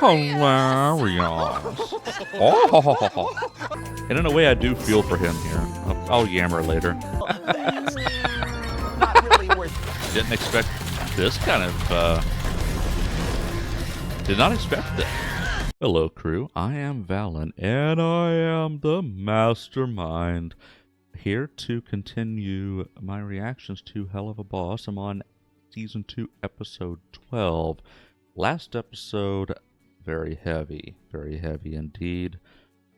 Hilarious. Oh. And in a way, I do feel for him here. I'll yammer later. Not really worth. Didn't expect this kind of, did not expect that. Hello, crew. I am Valen, and I am the mastermind. Here to continue my reactions to Helluva Boss. I'm on Season 2, Episode 12. Last episode, very heavy indeed.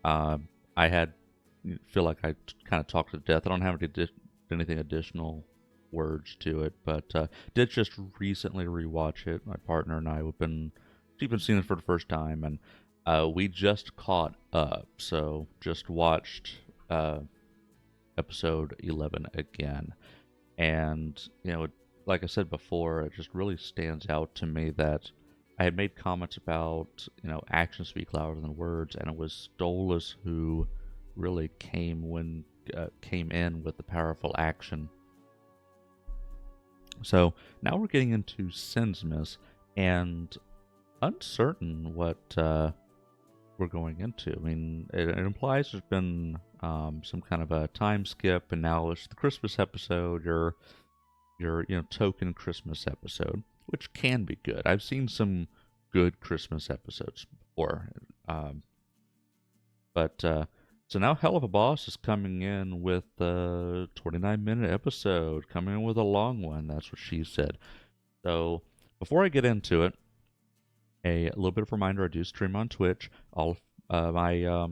I feel like I kind of talked to death. I don't have anything additional words to it, but did just recently rewatch it. My partner and I she's been seeing it for the first time, and we just caught up. So just watched episode 11 again, and like I said before, it just really stands out to me that I had made comments about actions speak louder than words, and it was Stolas who really came in with the powerful action. So now we're getting into Sinsmas, and uncertain what we're going into. I mean, it implies there's been some kind of a time skip, and now it's the Christmas episode, your token Christmas episode, which can be good. I've seen some good Christmas episodes before, but so now Helluva Boss is coming in with a 29-minute episode, coming in with a long one. That's what she said. So before I get into it, a little bit of a reminder: I do stream on Twitch. All my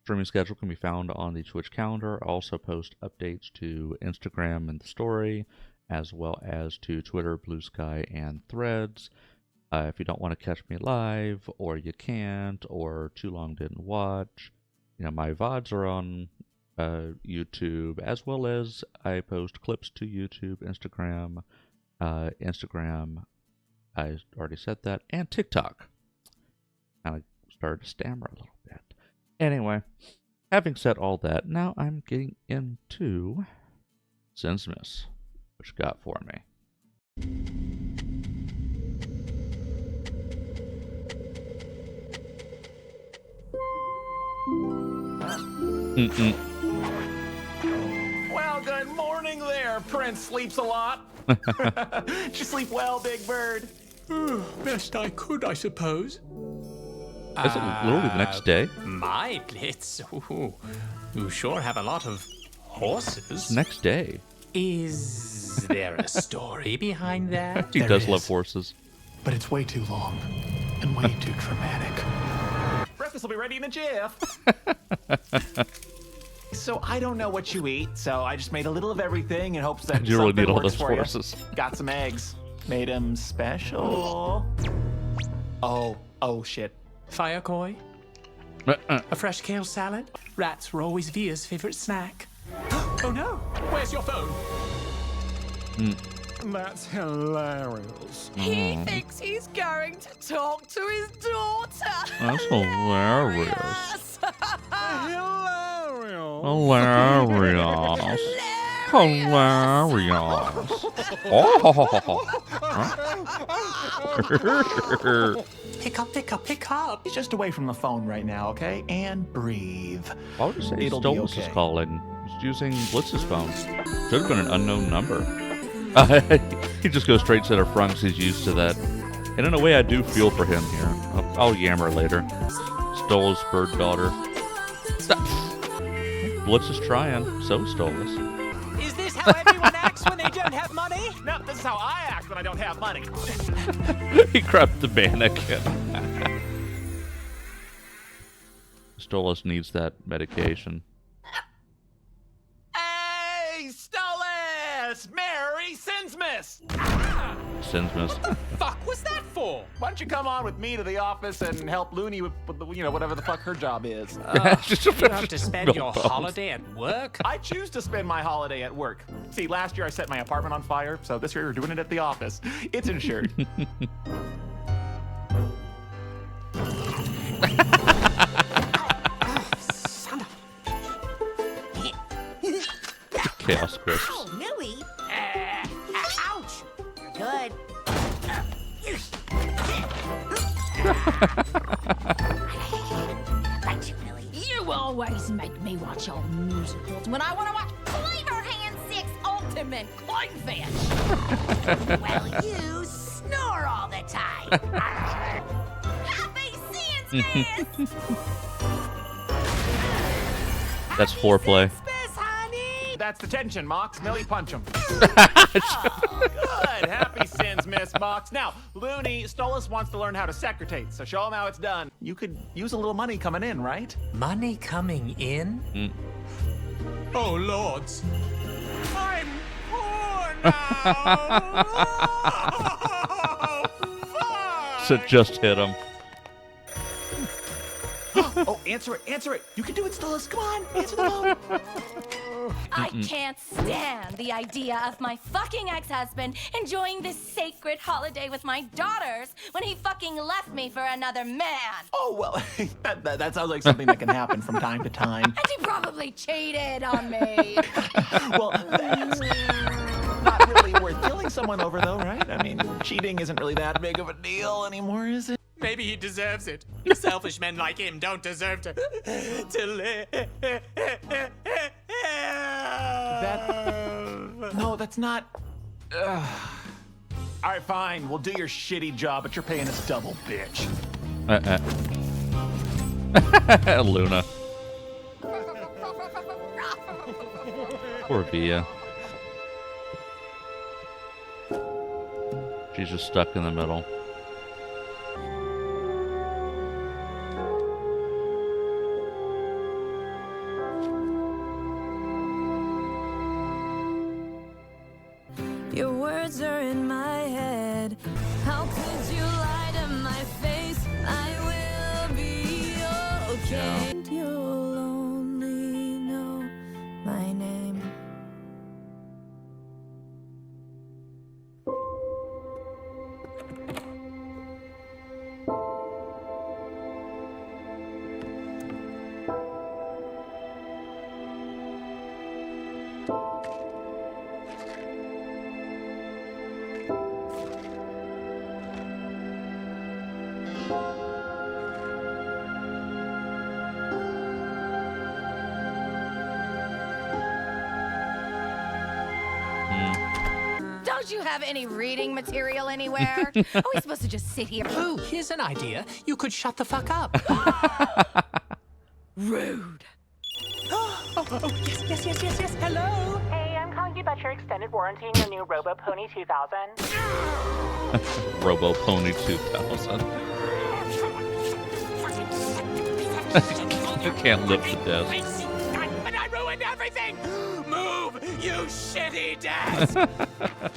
streaming schedule can be found on the Twitch calendar. I also post updates to Instagram and the story, as well as to Twitter, Blue Sky, and Threads. If you don't want to catch me live, or you can't, or too long didn't watch, my VODs are on YouTube, as well as I post clips to YouTube, Instagram, I already said that, and TikTok. And I started to stammer a little bit. Anyway, having said all that, now I'm getting into Sinsmas. What you got for me? Well, good morning there, Prince Sleeps a Lot. Did you sleep well, Big Bird? Best I could, I suppose. Is it literally the next day? My Blitz. Ooh, you sure have a lot of horses. Next day. Is there a story behind that? He does love horses. But it's way too long and way too dramatic. Breakfast will be ready in a jiff. So I don't know what you eat, so I just made a little of everything in hopes that You really something need all works those for horses. you. Got some eggs. Made them special. Oh shit. Fire koi? A fresh kale salad? Rats were always Via's favorite snack. Oh no! Where's your phone? That's hilarious. He thinks he's going to talk to his daughter. That's hilarious. Hilarious. Hilarious. Oh. Pick up. He's just away from the phone right now, okay? And breathe. Why would you say It'll be Stolas okay. is calling? He's using Blitz's phone. Should have been an unknown number. He just goes straight to the front because he's used to that. And in a way, I do feel for him here. I'll yammer later. Stolas' bird daughter. Stop. Blitz is trying. So is Stolas. Is this how everyone acts when they don't have money? No, this is how I act when I don't have money. He grabbed the mannequin. Stolas needs that medication. Hey, Stolas! Merry Sinsmas! Sinsmas. Fuck was that for? Why don't you come on with me to the office and help Looney with whatever the fuck her job is? You have to spend your holiday at work? I choose to spend my holiday at work. See, last year I set my apartment on fire, so this year we're doing it at the office. It's insured. Chaos Crisps. Ow, Louie. Ouch. Good. You always make me watch your musicals when I want to watch Flavor Hand 6 Ultimate Coinfish. Well, you snore all the time. Happy Sins, That's foreplay. honey. That's the tension, Mox. Millie, punch him. Good. Happy sins, Miss Mox. Now, Looney, Stolas wants to learn how to secretate, so show him how it's done. You could use a little money coming in, right? Money coming in? Oh, lords. I'm poor now. So just hit him. Oh, answer it, answer it. You can do it, Stolas. Come on, answer the phone. I can't stand the idea of my fucking ex-husband enjoying this sacred holiday with my daughters when he fucking left me for another man. Oh, well, that sounds like something that can happen from time to time. And he probably cheated on me. Well, that's not really worth killing someone over, though, right? I mean, cheating isn't really that big of a deal anymore, is it? Maybe he deserves it. Selfish men like him don't deserve to live. No, that's not... All right, fine. We'll do your shitty job, but you're paying us double, bitch. Luna. Poor Via. She's just stuck in the middle. Your words are in my head. How could you lie to my face? I will be okay. And you'll only know my name. Don't you have any reading material anywhere? Are we supposed to just sit here? Oh, here's an idea. You could shut the fuck up. Rude. Yes. Hello. Hey, I'm calling you about your extended warranty on your new Robo Pony 2000. Robo Pony 2000. I can't lift the desk. And I ruined everything! Move, you shitty desk!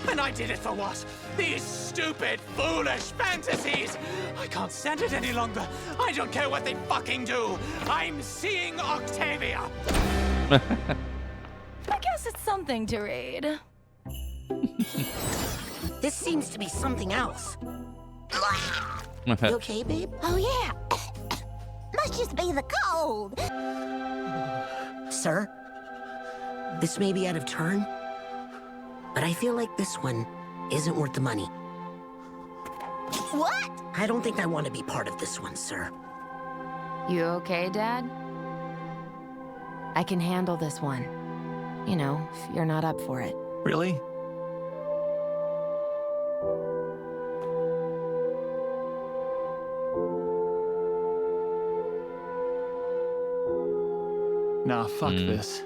And I did it for what? These stupid, foolish fantasies! I can't stand it any longer. I don't care what they fucking do. I'm seeing Octavia. I guess it's something to read. This seems to be something else. You okay, babe? Oh, yeah. Must just be the cold. Sir, this may be out of turn, but I feel like this one isn't worth the money. What? I don't think I want to be part of this one, sir. You okay, Dad? I can handle this one. You know, if you're not up for it. Really? Nah, fuck this.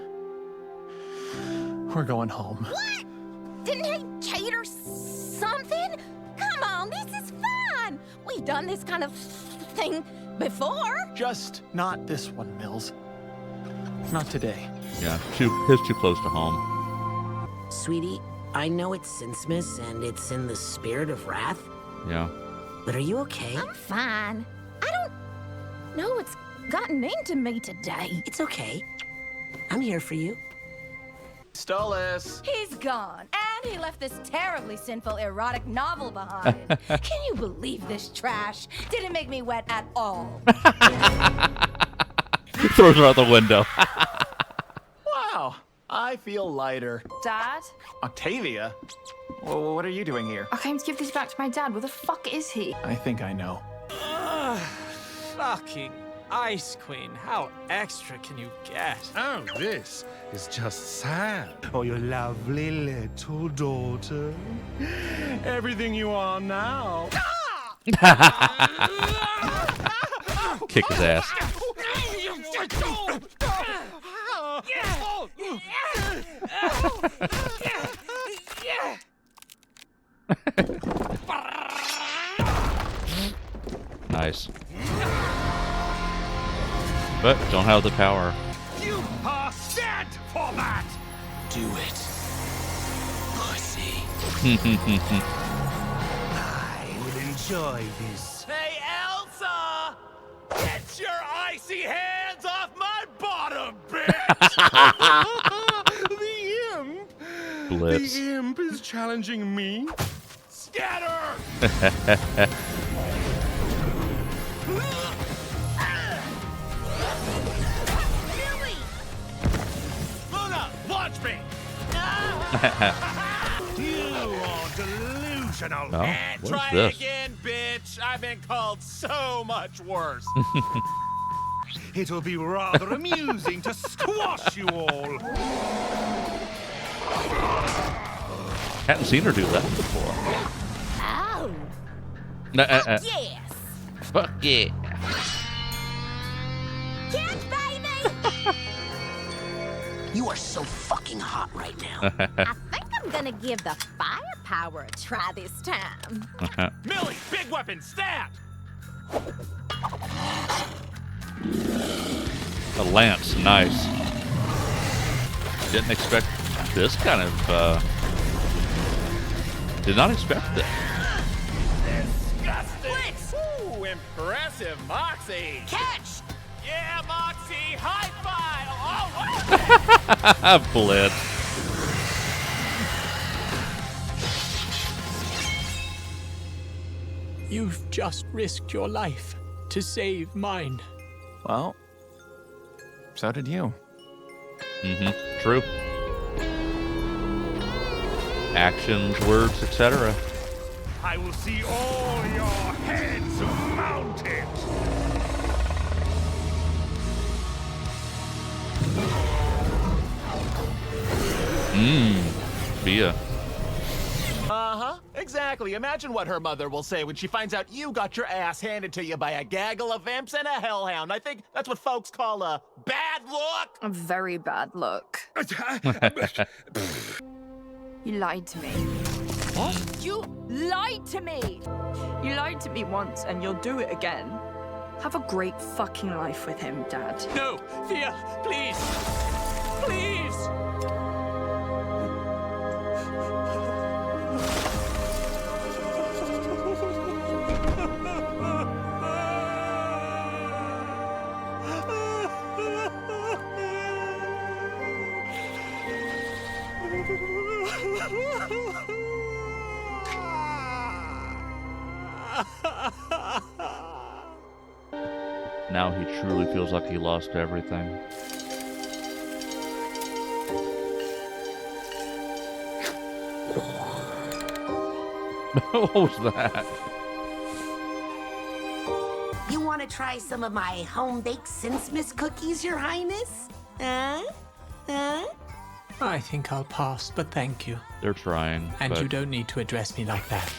We're going home. What? Didn't he cheat or something? Come on, this is fun. We've done this kind of thing before. Just not this one, Mills. Not today. Yeah, his too close to home. Sweetie, I know it's Sinsmas and it's in the spirit of wrath, Yeah. but are you okay? I'm fine. I don't know what's gotten into me today. It's okay. I'm here for you. Stolas! He's gone, and he left this terribly sinful erotic novel behind. Can you believe this trash? Didn't make me wet at all. He throws her out the window. Wow, I feel lighter. Dad? Octavia? Well, what are you doing here? I came to give this back to my dad. Where the fuck is he? I think I know. Fucking Ice Queen, how extra can you get? Oh, this is just sad. Oh, your lovely little daughter. Everything you are now. Kick his ass. Nice. But don't have the power. You are dead for that. Do it, pussy. I will enjoy this. Hey, Elsa! Get your icy hands off my bottom, bitch! The imp. Blitz. The imp is challenging me. Scatter! Luna, launch me! You are delusional. Oh, And what try is this? again, bitch. I've been called so much worse. It'll be rather amusing to squash you all. Hadn't seen her do that before. Oh, yes. Fuck yeah. Kids, baby! You are so fucking hot right now. I think I'm gonna give the firepower a try this time. Millie, big weapon, stab! A lance, nice. Didn't expect this kind of, did not expect that. Disgusting! Ooh, impressive, Moxie! Catch! Yeah, Moxie, high five! Oh, Blitz. You've just risked your life to save mine. Well, so did you. True. Actions, words, etc. I will see all your heads mounted. Bia. Uh-huh, exactly. Imagine what her mother will say when she finds out you got your ass handed to you by a gaggle of imps and a hellhound. I think that's what folks call a bad look. A very bad look. You lied to me. What? You lied to me! You lied to me once and you'll do it again. Have a great fucking life with him, Dad. no! Thea, please! Please! Now he truly feels like he lost everything. What was that? You want to try some of my home-baked Cinsmith cookies, Your Highness? Huh? I think I'll pass, but thank you. They're trying. And but you don't need to address me like that.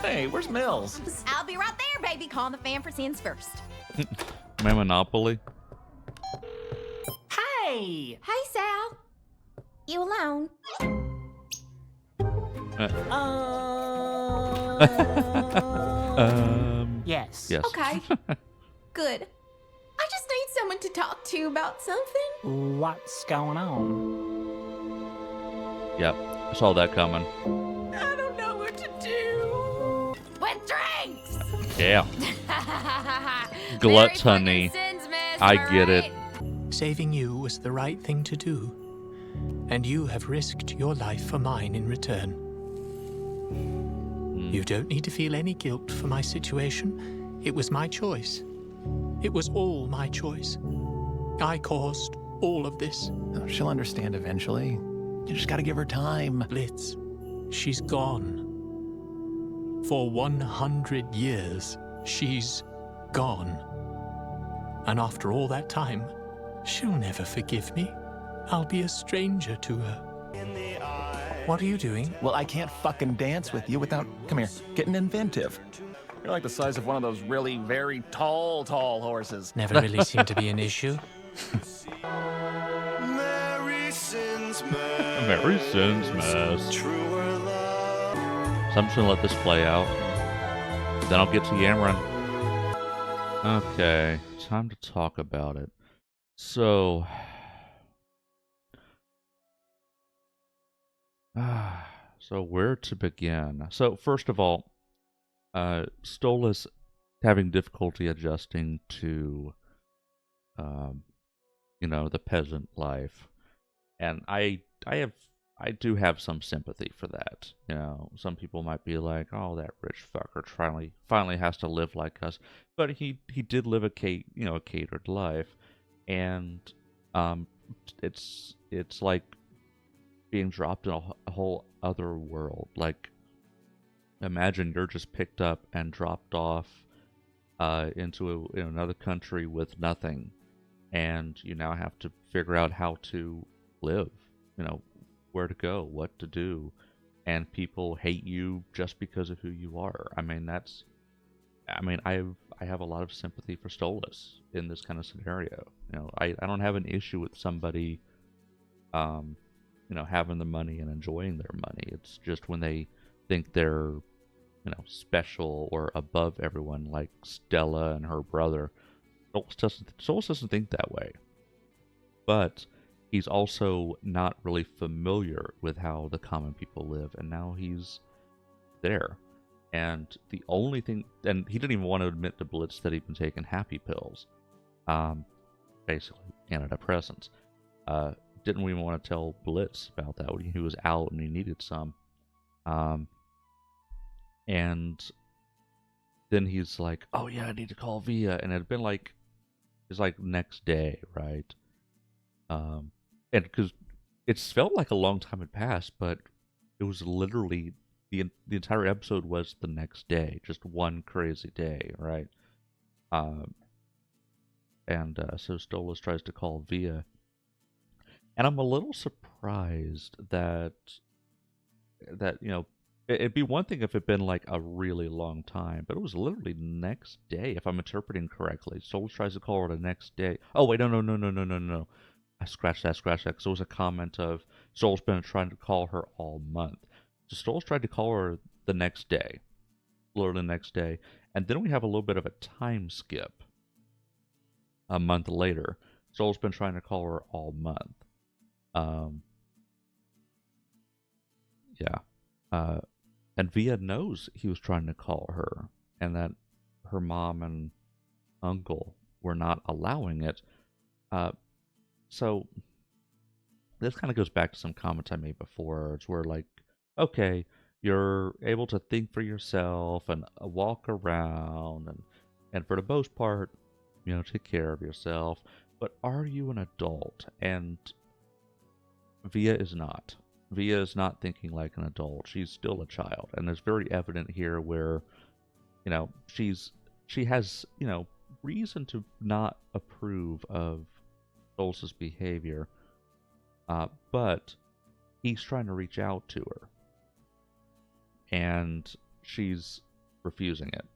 Hey, where's Mills? I'll be right there, baby. Call the fan for sins first. My Monopoly. Hey! Hey, Sal. You alone? Yes. Yes. Okay. Good. I just need someone to talk to about something. What's going on? Yep. I saw that coming. I don't know what to do. With drinks! Yeah. Very Gluttony. fucking sins, miss, I am get it. right? Saving you was the right thing to do. And you have risked your life for mine in return. You don't need to feel any guilt for my situation. It was my choice. It was all my choice. I caused all of this. Oh, she'll understand eventually. You just gotta give her time. Blitz, she's gone. For 100 years, she's gone. And after all that time, she'll never forgive me. I'll be a stranger to her. What are you doing? Well, I can't fucking dance with you without, come here, getting inventive. You're like the size of one of those really very tall horses. Never really seemed to be an issue. Mary sends mass. So I'm just gonna let this play out. Then I'll get to Yamron. Okay, time to talk about it. So, where to begin? So first of all, Stolas having difficulty adjusting to, the peasant life, and I do have some sympathy for that. Some people might be like, "Oh, that rich fucker finally has to live like us," but he did live a catered life, and it's like being dropped in a whole other world. Like, imagine you're just picked up and dropped off into another country with nothing, and you now have to figure out how to live. Where to go, what to do, and people hate you just because of who you are. I have a lot of sympathy for Stolas in this kind of scenario. I don't have an issue with somebody having the money and enjoying their money. It's just when they think they're special or above everyone, like Stella and her brother. Stolas doesn't think that way, but he's also not really familiar with how the common people live, and now he's there. And the only thing, and he didn't even want to admit to Blitz that he'd been taking happy pills, basically antidepressants. Didn't even want to tell Blitz about that when he was out and he needed some. And then he's like, "Oh yeah, I need to call Via," and it had been it's like next day, right? And because it's felt like a long time had passed, but it was literally the entire episode was the next day, just one crazy day, right? So Stolas tries to call Via, and I'm a little surprised that it'd be one thing if it'd been like a really long time, but it was literally next day, if I'm interpreting correctly. Stolas tries to call her the next day. Oh wait, no. I scratched that, because it was a comment of Stolas been trying to call her all month. So Stolas tried to call her the next day, literally the next day, and then we have a little bit of a time skip. A month later, Stolas been trying to call her all month. And Via knows he was trying to call her, and that her mom and uncle were not allowing it. So this kind of goes back to some comments I made before. It's where, like, okay, you're able to think for yourself and walk around and for the most part, take care of yourself. But are you an adult? And Via is not. Via is not thinking like an adult. She's still a child, and it's very evident here where, she has reason to not approve of Stolas' behavior, but he's trying to reach out to her, and she's refusing it.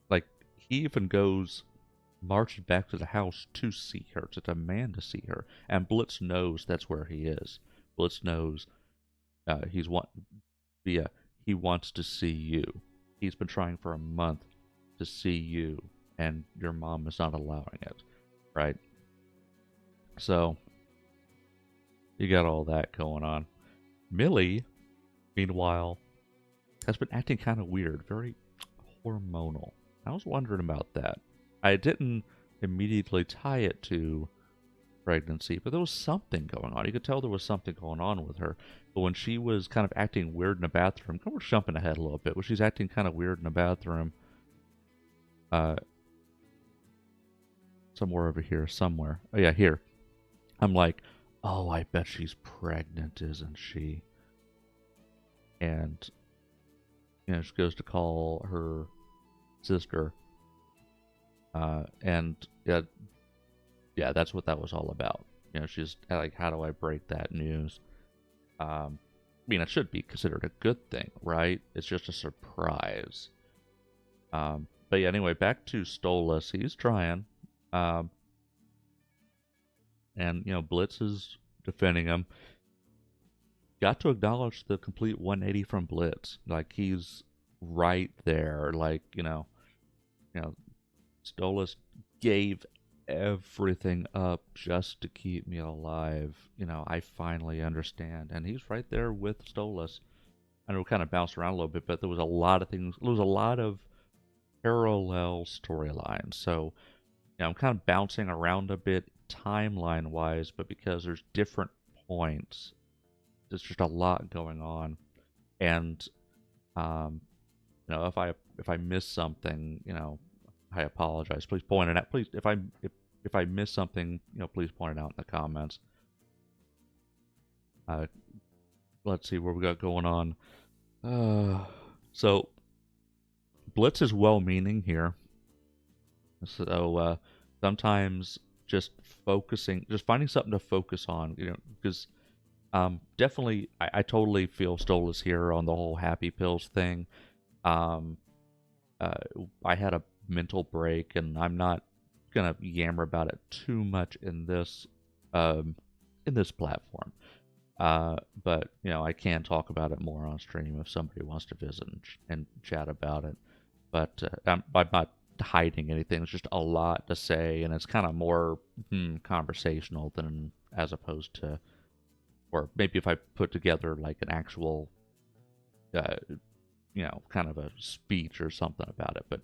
Like, he even marches back to the house to see her, to demand to see her, and Blitz knows that's where he is. Blitz knows he wants to see you. He's been trying for a month to see you, and your mom is not allowing it, right? So, you got all that going on. Millie, meanwhile, has been acting kind of weird, very hormonal. I was wondering about that. I didn't immediately tie it to pregnancy, but there was something going on. You could tell there was something going on with her. But when she was kind of acting weird in the bathroom, we're jumping ahead a little bit, when she's acting kind of weird in the bathroom, somewhere over here, somewhere. Oh yeah, here. I'm like, oh, I bet she's pregnant, isn't she? And, she goes to call her sister, And yeah, that's what that was all about. You know, she's like, how do I break that news? I mean, it should be considered a good thing, right? It's just a surprise. But yeah, anyway, back to Stolas. He's trying. And, you know, Blitz is defending him. Got to acknowledge the complete 180 from Blitz. Like, he's right there. Like, you know, Stolas gave everything up just to keep me alive. You know, I finally understand. And he's right there with Stolas. I know we kind of bounced around a little bit, but there was a lot of things. There was a lot of parallel storylines. So, you know, I'm kind of bouncing around a bit timeline-wise, but because there's different points, there's just a lot going on. And, you know, if I miss something, you know, I apologize. Please point it out. Please, if I miss something, you know, please point it out in the comments. Let's see what we got going on. So Blitz is well-meaning here. So sometimes just finding something to focus on, you know, because definitely I totally feel Stolas here on the whole happy pills thing. I had a mental break, and I'm not gonna yammer about it too much in this platform. But you know, I can talk about it more on stream if somebody wants to visit and chat about it. But I'm not hiding anything. It's just a lot to say, and it's kind of more conversational than as opposed to, or maybe if I put together like an actual, you know, kind of a speech or something about it. But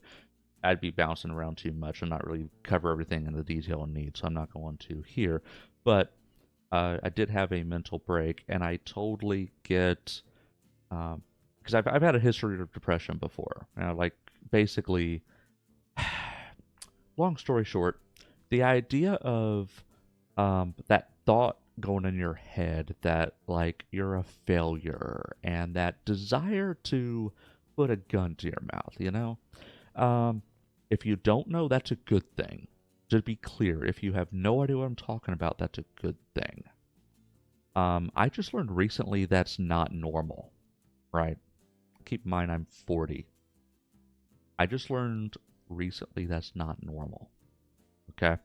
I'd be bouncing around too much and not really cover everything in the detail and need, so I'm not going to here. But I did have a mental break, and I totally get, because I've had a history of depression before. You know, like, basically, long story short, the idea of that thought going in your head that, like, you're a failure, and that desire to put a gun to your mouth, you know? If you don't know, that's a good thing. To be clear, if you have no idea what I'm talking about, that's a good thing. I just learned recently that's not normal, right? Keep in mind, I'm 40. I just learned recently that's not normal. Okay?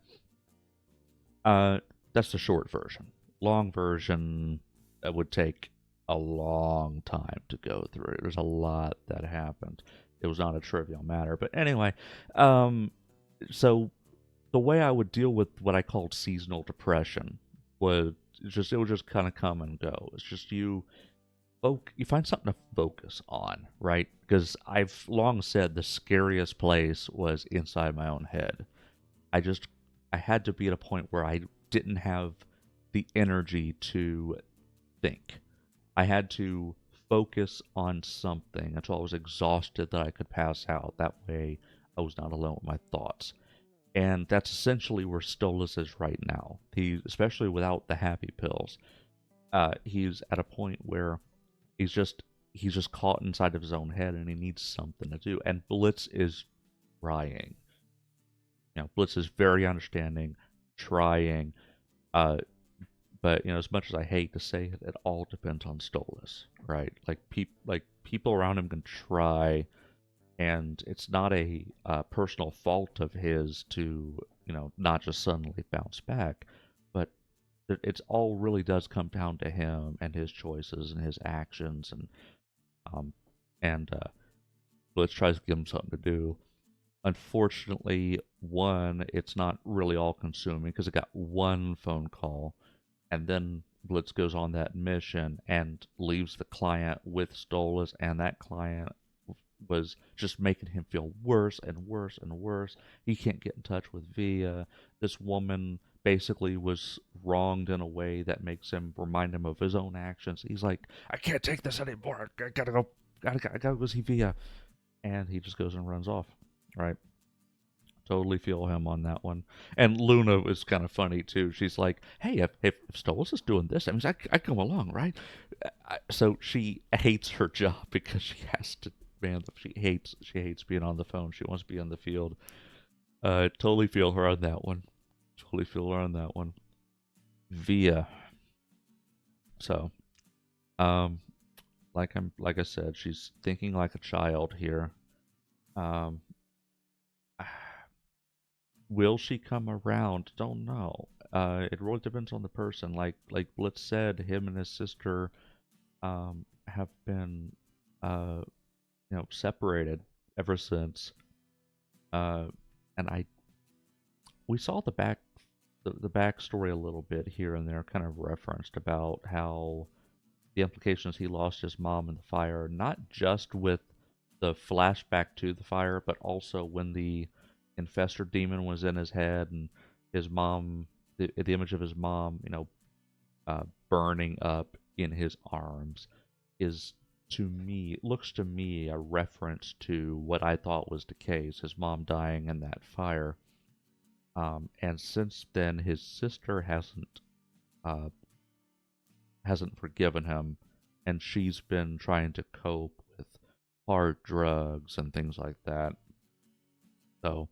That's the short version. Long version, it would take a long time to go through. There's a lot that happened. It was not a trivial matter. But anyway, so the way I would deal with what I called seasonal depression was it would just kind of come and go. It's just you find something to focus on, right? Because I've long said the scariest place was inside my own head. I had to be at a point where I didn't have the energy to think. I had to focus on something until I was exhausted that I could pass out. That way I was not alone with my thoughts. And that's essentially where Stolas is right now. Especially without the happy pills, he's at a point where he's just caught inside of his own head, and he needs something to do. And Blitz is trying. You know, Blitz is very understanding, trying. But you know, as much as I hate to say it, it all depends on Stolas, right? Like people around him can try, and it's not a personal fault of his to, you know, not just suddenly bounce back, but it's all really does come down to him and his choices and his actions, and Blitz tries to give him something to do. Unfortunately, it's not really all consuming because it got one phone call, and then Blitz goes on that mission and leaves the client with Stolas, and that client was just making him feel worse and worse and worse. He can't get in touch with Via. This woman basically was wronged in a way that makes him remind him of his own actions. He's like, I can't take this anymore. I gotta go see Via. And he just goes and runs off, right? Totally feel him on that one. And Luna is kind of funny too. She's like, hey, if Stolas is doing this, that means I come along, right? So she hates her job because she has to, man, she hates being on the phone. She wants to be on the field. Totally feel her on that one. Totally feel her on that one. Via. So, like I said, she's thinking like a child here. Will she come around? Don't know. It really depends on the person. Like Blitz said, him and his sister have been separated ever since. And we saw the backstory a little bit here and there, kind of referenced about how the implications he lost his mom in the fire, not just with the flashback to the fire, but also when the infestor demon was in his head and his mom, the image of his mom, burning up in his arms, looks to me a reference to what I thought was the case, his mom dying in that fire. And since then, his sister hasn't forgiven him, and she's been trying to cope with hard drugs and things like that. So,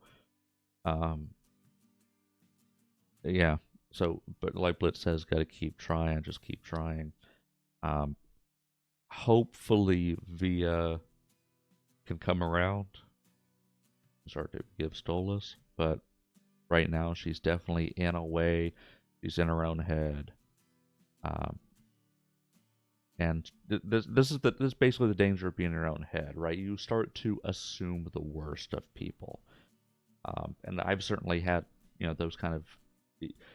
yeah. So, but like Blitz says, got to keep trying. Just keep trying. Hopefully, Via can come around, start to give Stolas, but right now she's definitely in a way. She's in her own head. And this is basically the danger of being in your own head, right? You start to assume the worst of people. And I've certainly had, those kind of...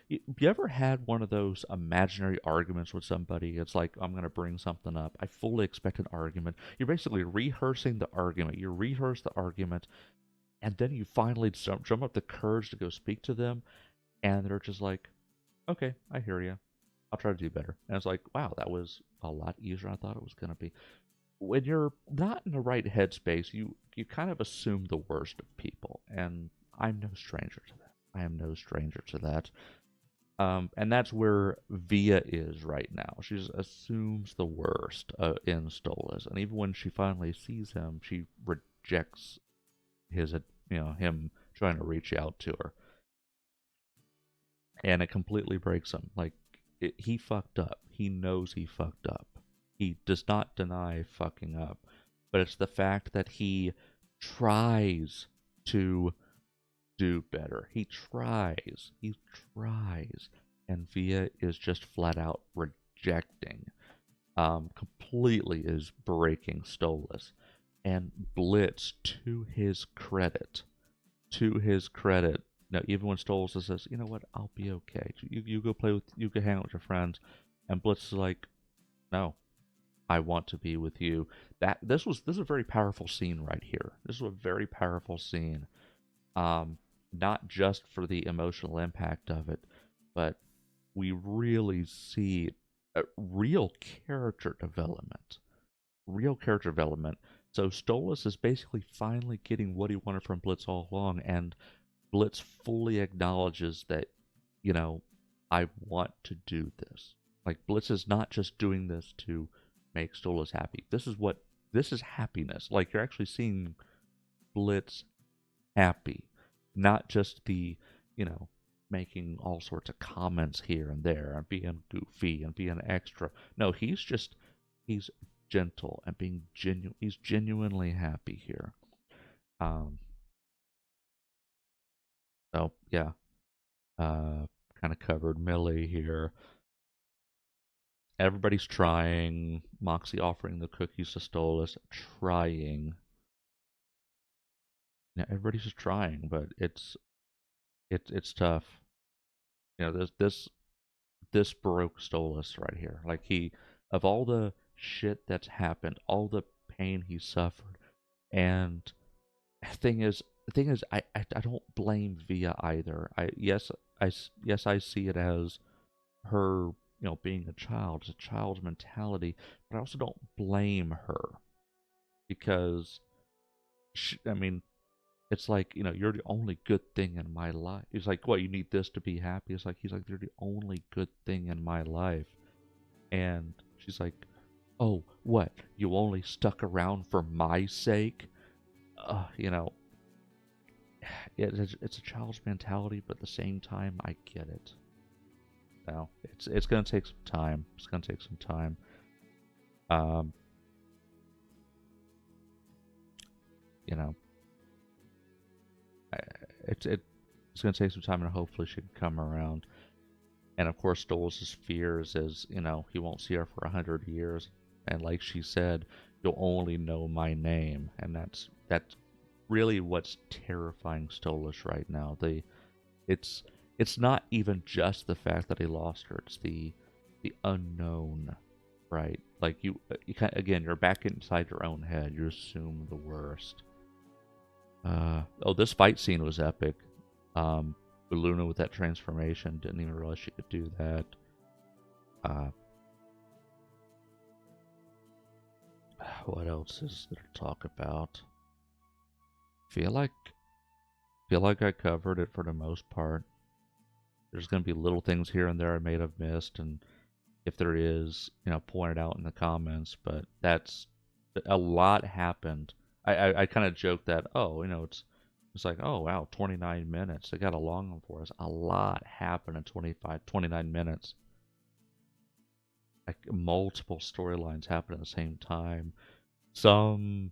You ever had one of those imaginary arguments with somebody? It's like, I'm going to bring something up. I fully expect an argument. You're basically rehearsing the argument. You rehearse the argument, and then you finally drum up the courage to go speak to them, and they're just like, okay, I hear you. I'll try to do better. And it's like, wow, that was a lot easier than I thought it was going to be. When you're not in the right headspace, you kind of assume the worst of people, and I'm no stranger to that. I am no stranger to that. And that's where Via is right now. She just assumes the worst in Stolas, and even when she finally sees him, she rejects him trying to reach out to her, and it completely breaks him. Like, he fucked up. He knows he fucked up. He does not deny fucking up, but it's the fact that he tries to do better. He tries, and Via is just flat out rejecting. Completely is breaking Stolas. And Blitz, to his credit, now, even when Stolas says, you know what, I'll be okay. You go you go hang out with your friends. And Blitz is like, no, I want to be with you. This is a very powerful scene right here. This is a very powerful scene. Not just for the emotional impact of it, but we really see a real character development. So Stolas is basically finally getting what he wanted from Blitz all along, and Blitz fully acknowledges that, I want to do this. Like, Blitz is not just doing this to make Stolas happy. This is happiness. Like, you're actually seeing Blitz happy, not just the, making all sorts of comments here and there and being goofy and being extra. No, he's gentle and being genuine. He's genuinely happy here. So yeah, kind of covered Millie here. Everybody's trying. Moxie offering the cookies to Stolas, trying. Yeah, everybody's just trying, but it's tough. This broke Stolas right here. Like, of all the shit that's happened, all the pain he suffered, and the thing is, I don't blame Via either. I see it as her, being a child. It's a child's mentality, but I also don't blame her, because it's like, you're the only good thing in my life. He's like, what, you need this to be happy? He's like, you're the only good thing in my life. And she's like, oh, what, you only stuck around for my sake? it's a child's mentality, but at the same time, I get it. No, it's gonna take some time. It's gonna take some time. You know, it's gonna take some time, and hopefully she can come around. And of course, Stolas' fears is, he won't see her for 100 years, and like she said, you'll only know my name, and that's really what's terrifying Stolas right now. It's not even just the fact that he lost her; it's the unknown, right? Like again, you're back inside your own head. You assume the worst. This fight scene was epic. Luna with that transformation, didn't even realize she could do that. What else is there to talk about? Feel like I covered it for the most part. There's going to be little things here and there I may have missed, and if there is, point it out in the comments. But that's a lot happened. I kind of joked that, it's like, oh wow, 29 minutes. They got a long one for us. A lot happened in 29 minutes. Like multiple storylines happen at the same time. Some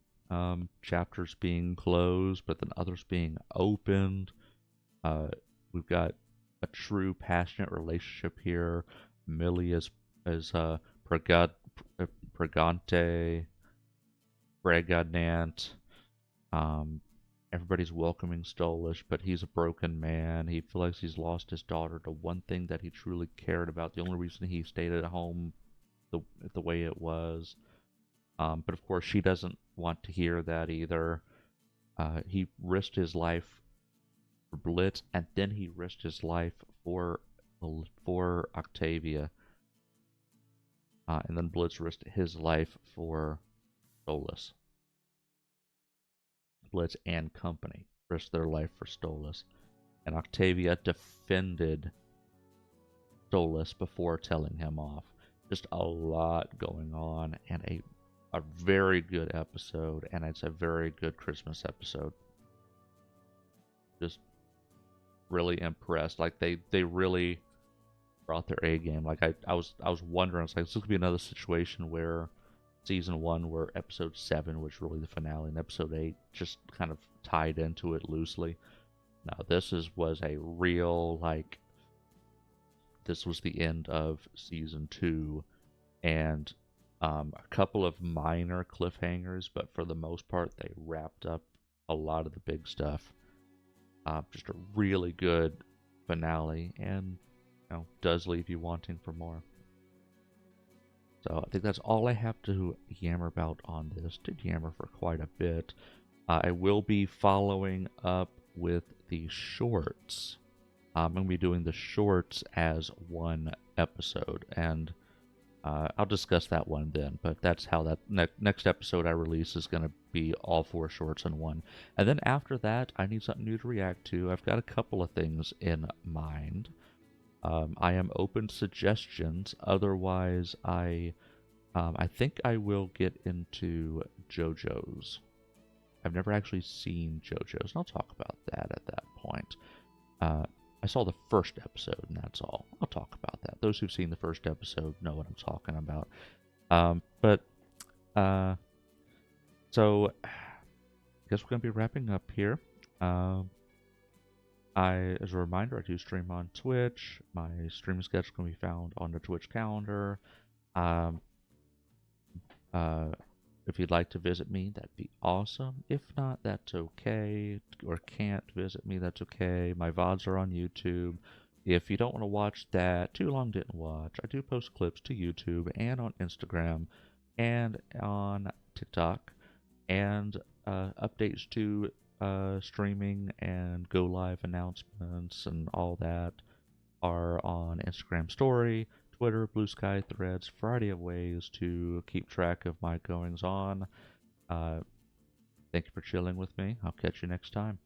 chapters being closed, but then others being opened. We've got a true passionate relationship here. Millie is pregnant. Everybody's welcoming Stolas, but he's a broken man. He feels like he's lost his daughter, the one thing that he truly cared about. The only reason he stayed at home the way it was. But of course, she doesn't want to hear that either. He risked his life for Blitz, and then he risked his life for Octavia. And then Blitz risked his life for Stolas. Blitz and company risked their life for Stolas. And Octavia defended Stolas before telling him off. Just a lot going on, and a very good episode, and it's a very good Christmas episode. Just really impressed. Like they really brought their A game. Like I was wondering, it's like, this could be another situation where season 1, where episode 7 was really the finale, and episode 8 just kind of tied into it loosely. Now this was a real, like, this was the end of season 2, and a couple of minor cliffhangers, but for the most part they wrapped up a lot of the big stuff. Just a really good finale, and does leave you wanting for more. So I think that's all I have to yammer about on this. Did yammer for quite a bit. I will be following up with the shorts. I'm going to be doing the shorts as one episode, and I'll discuss that one then. But that's how that next episode I release is going to be all 4 shorts in one. And then after that, I need something new to react to. I've got a couple of things in mind. I am open to suggestions. Otherwise, I think I will get into JoJo's. I've never actually seen JoJo's, and I'll talk about that at that point. I saw the first episode, and that's all. I'll talk about that. Those who've seen the first episode know what I'm talking about. So I guess we're going to be wrapping up here. As a reminder, I do stream on Twitch. My streaming schedule can be found on the Twitch calendar. If you'd like to visit me, that'd be awesome. If not, that's okay. Or can't visit me, that's okay. My VODs are on YouTube. If you don't want to watch that, Too Long Didn't Watch, I do post clips to YouTube and on Instagram and on TikTok, and updates to streaming and go live announcements and all that are on Instagram story, Twitter, Blue Sky, Threads, variety of ways to keep track of my goings on. Thank you for chilling with me. I'll catch you next time.